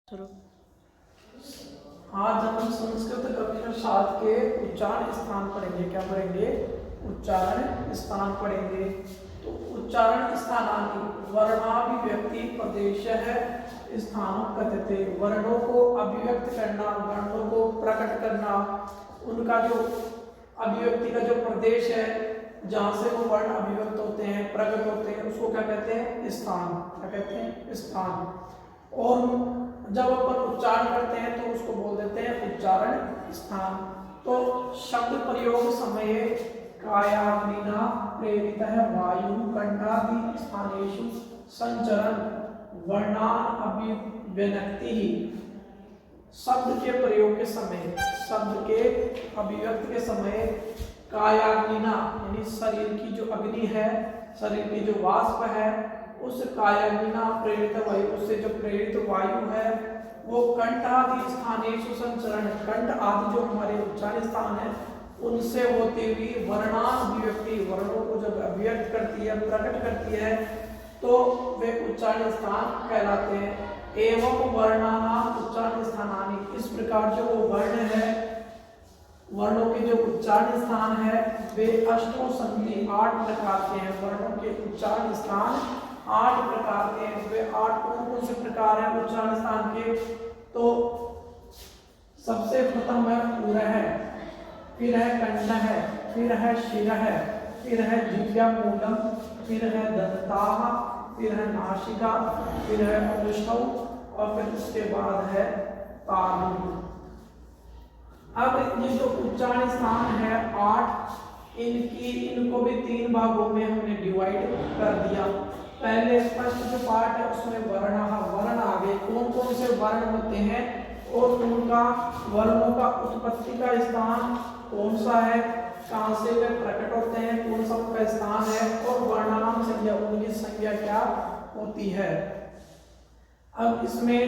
शुरू। आज हम संस्कृत कक्षा 7 के उच्चारण स्थान पढ़ेंगे। क्या पढ़ेंगे? उच्चारण स्थान पढ़ेंगे। तो उच्चारण स्थानानि वर्णाभिव्यक्ति प्रदेशः स्थान कथ्यते। वर्णों को अभिव्यक्त करना, वर्णों को प्रकट करना, उनका जो अभिव्यक्ति का जो प्रदेश है जहाँ से वो वर्ण अभिव्यक्त होते हैं, प्रकट होते हैं, उसको क्या कहते हैं? स्थान। क्या कहते हैं? स्थान। और जब अपन उच्चारण करते हैं तो उसको बोल देते हैं उच्चारण स्थान। तो शब्द प्रयोग समय कायाग्निना प्रेरित है वायु कंठादि स्थानेषु संचरण वर्णान अभिव्यक्ति। शब्द के प्रयोग के समय, शब्द के अभिव्यक्ति के समय कायाग्निना यानी शरीर की जो अग्नि है, शरीर की जो वाष्प है, उस कायाग्निना प्रेरित वायु, उससे जो प्रेरित वायु है वो कंठ आदि स्थानेषु संचरण, कंठ आदि जो हमारे उच्चारण स्थान है उनसे होती हुई वर्णाभिव्यक्ति, वर्णों को जब अभिव्यक्त करती है, प्रकट करती है, तो वे उच्चारण स्थान कहलाते हैं। एवं वर्णानाम उच्चारण स्थानानि, इस प्रकार जो वो वर्ण है, वर्णों के जो उच्चारण स्थान है वे अष्टों संधि 8 प्रकार के हैं। वर्णों के उच्चारण स्थान 8 प्रकार के हैं। वे 8 कौन कौन से प्रकार हैं उच्चारण स्थान के? तो सबसे प्रथम है उर है, फिर है कंठ है, फिर है शिर है, फिर है जिह्वा मूलम, फिर है दंताः, फिर है नासिका, फिर है औष्ठौ और फिर उसके बाद है तालु। अब ये जो उच्चारण स्थान है 8, इनको भी 3 भागों में हमने डिवाइड कर दिया। पहले फर्स्ट जो पार्ट है उसमें वर्ण आ गए, कौन कौन से वर्ण होते हैं और उनका वर्णों का उत्पत्ति का स्थान कौन सा है, कहाँ से वे प्रकट होते हैं, कौन सा उनका स्थान है, और वर्णानाम संज्ञा, उनकी संज्ञा क्या होती है। अब इसमें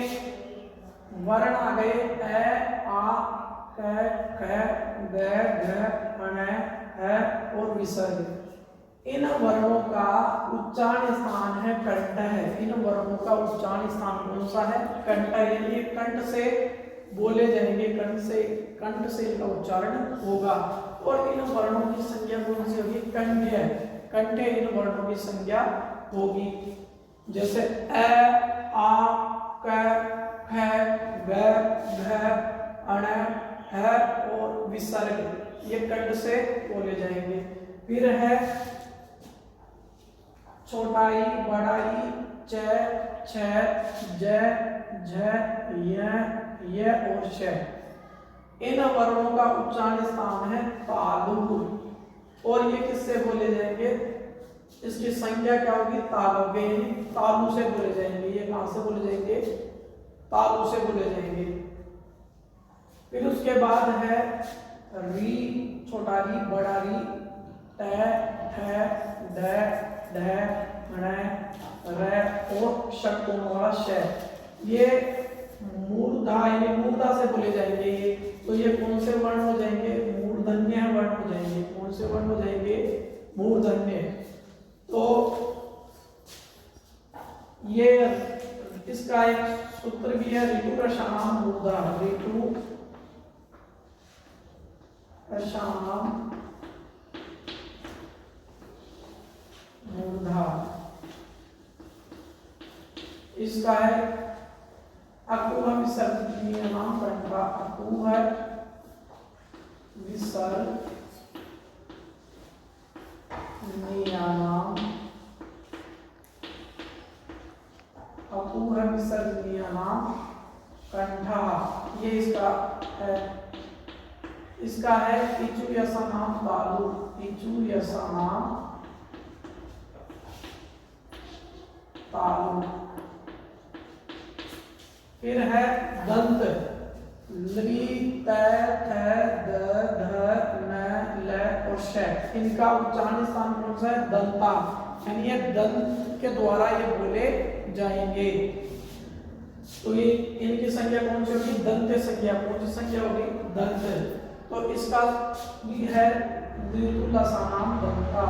वर्ण आ गए ए, आ, क, ग, घ, अण, है और विसर्ग। इन वर्णों का उच्चारण स्थान है कंठ है। इन वर्णों का उच्चारण स्थान कौन सा है? कंठ। यानी कंठ से बोले जाएंगे, कंठ से इनका उच्चारण होगा। और इन वर्णों की संज्ञा कौन सी होगी? कंठ्य। कंठ्य इन वर्णों की संज्ञा होगी। जैसे ए, आ, क, ख, ग, घ, अण, है और विसर्ग, ये कंठ से बोले जाएंगे। फिर है छोटाई, बड़ाई, च, छ, ज, झ, य और श। इन वर्णों का उच्चारण स्थान है तालु। और ये किससे बोले जाएंगे? इसकी संख्या क्या होगी? तालव्य, तालु से बोले जाएंगे। ये कहां से बोले जाएंगे? तालु से बोले जाएंगे। फिर उसके बाद है री, छोटा री, बड़ा री, ट, ठ, ड, ढ, ण, र और षट्कोण वाला श। ये मूर्धा यानी मूर्धा से बोले जाएंगे। ये तो ये कौन से वर्ण हो जाएंगे? मूर्धन्य वर्ण हो जाएंगे। कौन से वर्ण हो जाएंगे? मूर्धन्य। तो ये इसका एक सूत्र भी है, ऋतु रसाम मूर्धा, ऋतु रसाम मूर्धा। इसका है अकुह विसर्जनीय नाम कंठा। अकुह है विसर्जनीय नाम, अकुह है विसर्जनीय नाम कंठा। ये इसका है। इसका है इचु यसा नाम तालु, इचु यसा नाम तालु। फिर है दंत, ली, त, थ, द, ध, न, ल और श। इनका उच्चारण स्थान कौन सा है? दंता, यानी ये दंत के द्वारा ये बोले जाएंगे। तो ये इनकी संख्या कौन सी होगी? दंत संज्ञा। कौन सी संज्ञा होगी? दंत। तो इसका भी है नाम दंता,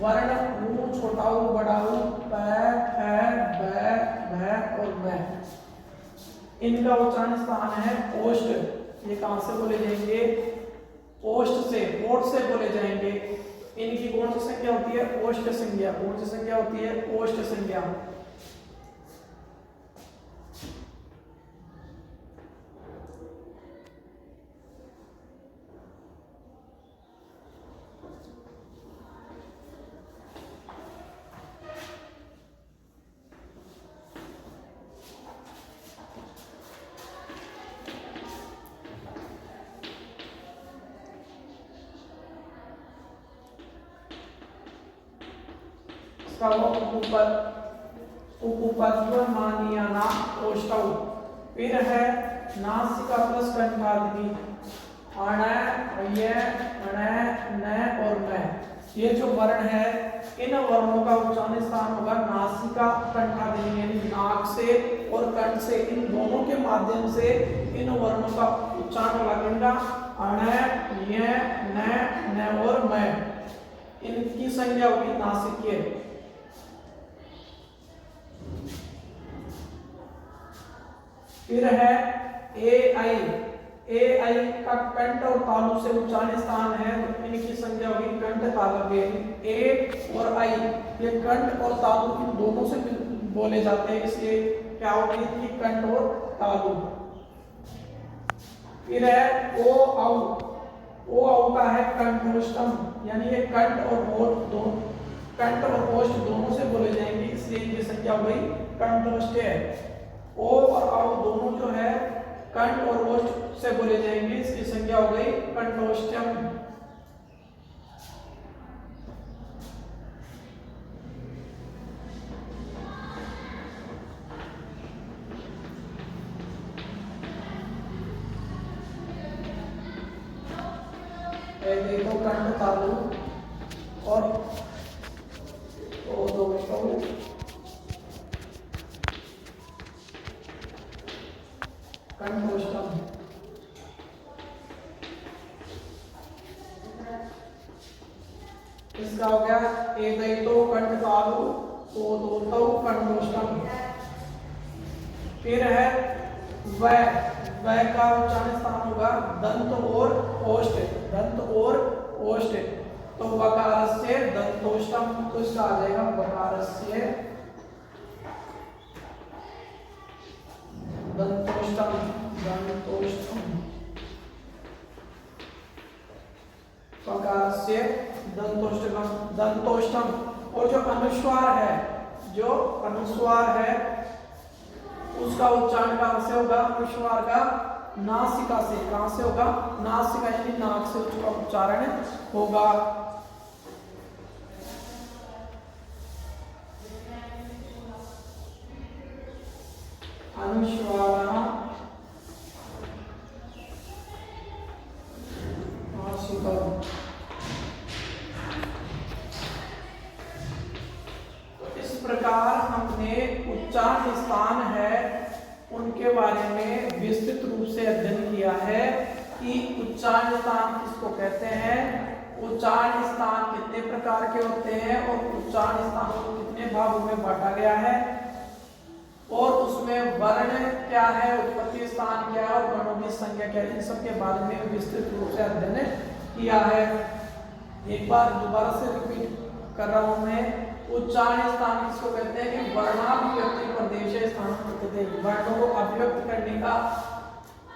वर्ण ऊ, छोटा ऊ, बड़ा ऊ, प, फ, ब, भ और मैं, इनका उच्चारण स्थान है ओष्ठ। ये कहां से बोले जाएंगे? ओष्ठ से, ओठ से बोले जाएंगे। इनकी कौन सी संज्ञा होती है? ओष्ठ संज्ञा। कौन सी संज्ञा होती है? ओष्ठ संज्ञा। उपपद्यमानीयाना ओष्ठौ। फिर है नासिका प्लस कंठाग्नि, अण, य, अण, न और न। ये जो वर्ण है, इन वर्णों का उच्चारण स्थान होगा नासिका कंठाग्नि, यानी नाक से और कंठ से, इन दोनों के माध्यम से इन वर्णों का उच्चारण लगेगा। अण, य, न और म, इनकी संज्ञा होगी नासिकीय। फिर है ए आई। ए आई का कंठ और तालु से उच्चारण स्थान है, तो इनकी संज्ञा होगी कंठ तालव्य। ए और आई, ये कंठ और तालु इन दोनों से बोले जाते हैं, इसलिए क्या होगी इनकी कंठ और तालु। फिर है ओ औ। ओ औ का है कंठोष्टम, यानी ये कंठ और ओष्ठ दोनों, कंठ और ओष्ठ दोनों से बोले जाएंगे, इसलिए इनकी संज्ञा हो गई कंठोष्ठ। ओ और औ दोनों जो है कंठ और ओष्ठ से बोले जाएंगे, इसकी संज्ञा हो गई कंठोष्ठम। देखो कंठ तालु और कंठोष्ठम। इसका हो गया एदैतो कंठ तालु, ओदोतौ कंठोष्ठम। फिर है व। व का उच्चारण स्थान होगा दंत और ओष्ठ, दंत और ओष्ठ। तो वकारस्य दंतोष्ठम, तो इसका आ जाएगा वकारस्य दंतोष्ठम, दंतोष्ठम, वकारस्य दंतोष्ठम, दंतोष्ठम। और जो अनुस्वार है, जो अनुस्वार है उसका उच्चारण कहां से होगा? अनुस्वार का नासिका से। कहां से होगा? नासिका, यानी नाक से उसका उच्चारण होगा। अनुस्वार नासिका। इस प्रकार हमने उच्चारण स्थान है उनके बारे में विस्तृत रूप से अध्ययन किया है कि उच्चारण स्थान किसको कहते हैं, उच्चारण स्थान कितने प्रकार के होते हैं और उच्चारण स्थान को कितने भागों में बांटा गया है, और उसमें वर्ण क्या है, उत्पत्ति स्थान क्या है और वर्णों की संख्या क्या है, इन सब के बारे में विस्तृत रूप से अध्ययन किया है। एक बार दोबारा से रिपीट कर रहा हूं मैं, उच्चारण स्थान किसको कहते हैं कि वर्णाभिव्यक्ति प्रदेश स्थान कहते हैं। वर्णों को अभिव्यक्त करने का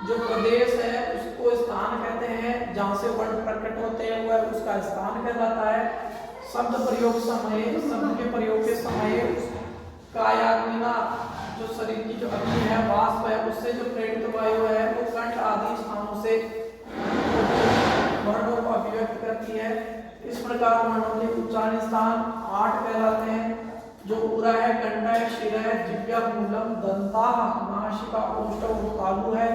जो प्रदेश है उसको स्थान कहते हैं, जहां से वर्ण प्रकट होते हैं वह उसका स्थान कहलाता है। शब्द प्रयोग समय, शब्द के प्रयोग के समय कायाग्निना, जो शरीर की जो अग्नि है, वाष्प है, उससे जो प्रेरित वायु है वो कंठ आदि स्थानों से वर्णों को अभिव्यक्त करती है। इस प्रकार वर्णों के उच्चारण स्थान 8 कहलाते हैं, जो पूरा है कंठ है, शिर है, जिह्वा, मूलम, दंता, नासिका, ओष्ठ और तालु है।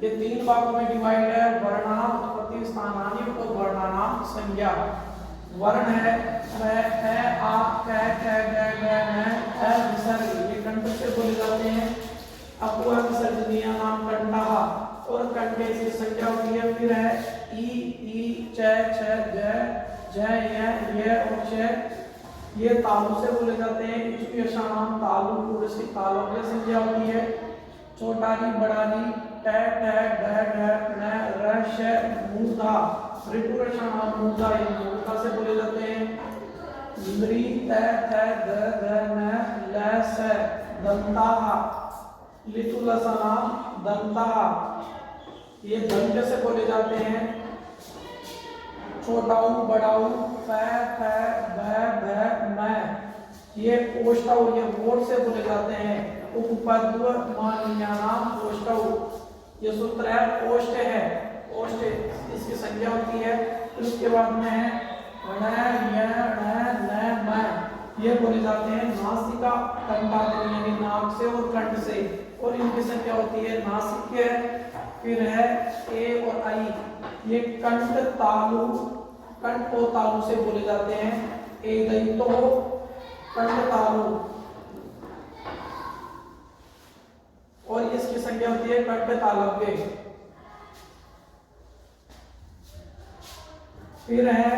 ये 3 भागों में डिवाइड है, वर्णानाम उत्पत्ति स्थानानि और वर्णानाम संज्ञा। वर्ण है आ, क, ग, न, विसर्ग, ये कंठ से बोले जाते हैं। अपू विसर्जनीय नाम कंठः, और कंठ से संज्ञा होती है। फिर है ई, च, छ, ज, य और च ये तालु से बोले जाते हैं। इसकी यशानाम तालु पुरुष की तालु की संज्ञा होती है। छोटा नी बड़ा नी ट ट ड ढ ण र श मूर्धा ऋतु यशानाम मूर्धा ये मूर्धा से बोले जाते हैं। लृ त थ द ध न ल स दंताः लितु लसनाम दंताः ये दंत से बोले जाते हैं। छोटाऊ बड़ाऊ फ फ भ भ म ये कोष्ठौ ये वोट से बोले जाते हैं। उपपद्व मान्यानाम कोष्ठौ ये सूत्र है कोष्ठ है। कोष्ठ इसकी संज्ञा होती है। फिर उसके बाद में है ण य ण न म ये बोले जाते हैं नासिका कंठाग्र यानी नाक से और कंठ से और इनकी संज्ञा होती है नासिक है। फिर है ए और आई ये कंठ तालु कंठ और तालु से बोले जाते हैं। ए दंतो कंठ तालु और इसकी संज्ञा होती है कंठ तालव्य। फिर है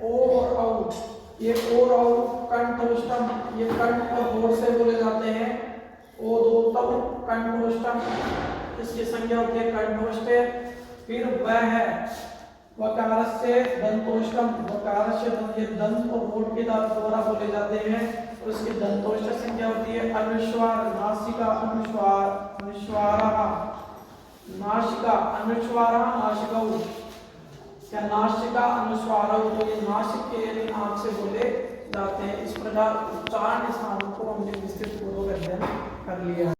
ओ और औ ये ओ और औ कंठोष्टम ये कंठ और होठ से बोले जाते हैं। ओ दो तव कंठोष्टम इसकी संज्ञा होती है कंठोष्ठ। फिर वह है वकारस्य दंतोष्टम वकारस्य ये दंत और होठ के द्वारा बोले जाते हैं। उसकी दंतोष्ट संज्ञा होती है अनुस्वार नासिका अनुस्वार अनुस्वारः नासिका अनुस्वारः नासिकौ या नासिका अनुस्वारौ तो ये नासिक के यानी नाक से बोले जाते हैं। इस प्रकार उच्चारण स्थानों को हमने विस्तृत पूर्वक अध्ययन कर लिया।